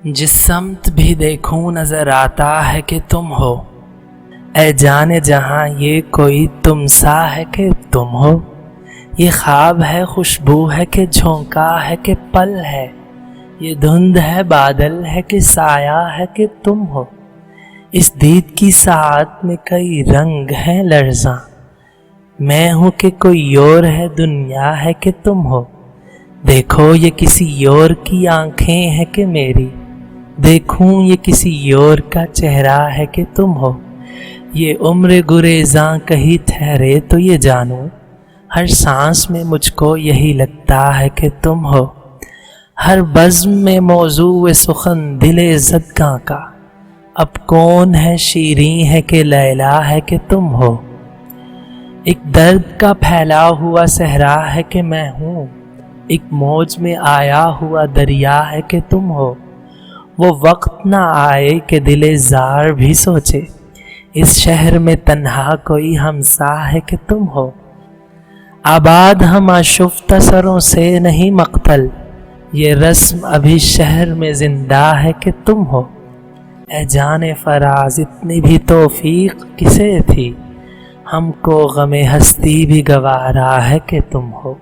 جس سمت بھی دیکھوں نظر آتا ہے کہ تم ہو، اے جانے جہاں یہ کوئی تم سا ہے کہ تم ہو۔ یہ خواب ہے، خوشبو ہے کہ جھونکا ہے کہ پل ہے، یہ دھند ہے، بادل ہے کہ سایہ ہے کہ تم ہو۔ اس دید کی ساعت میں کئی رنگ ہیں لرزاں، میں ہوں کہ کوئی اور ہے، دنیا ہے کہ تم ہو۔ دیکھو یہ کسی اور کی آنکھیں ہیں کہ میری، دیکھوں یہ کسی اور کا چہرہ ہے کہ تم ہو۔ یہ عمر گریزاں کہیں ٹھہرے تو یہ جانوں، ہر سانس میں مجھ کو یہی لگتا ہے کہ تم ہو۔ ہر بزم میں موضوع سخن دل زدگاں کا، اب کون ہے شیریں ہے کہ لیلا ہے کہ تم ہو۔ ایک درد کا پھیلا ہوا صحرا ہے کہ میں ہوں، ایک موج میں آیا ہوا دریا ہے کہ تم ہو۔ وہ وقت نہ آئے کہ دل زار بھی سوچے، اس شہر میں تنہا کوئی ہمسا ہے کہ تم ہو۔ آباد ہم آشفتہ سروں سے نہیں مقتل، یہ رسم ابھی شہر میں زندہ ہے کہ تم ہو۔ اے جان فراز اتنی بھی توفیق کسے تھی، ہم کو غم ہستی بھی گوارا ہے کہ تم ہو۔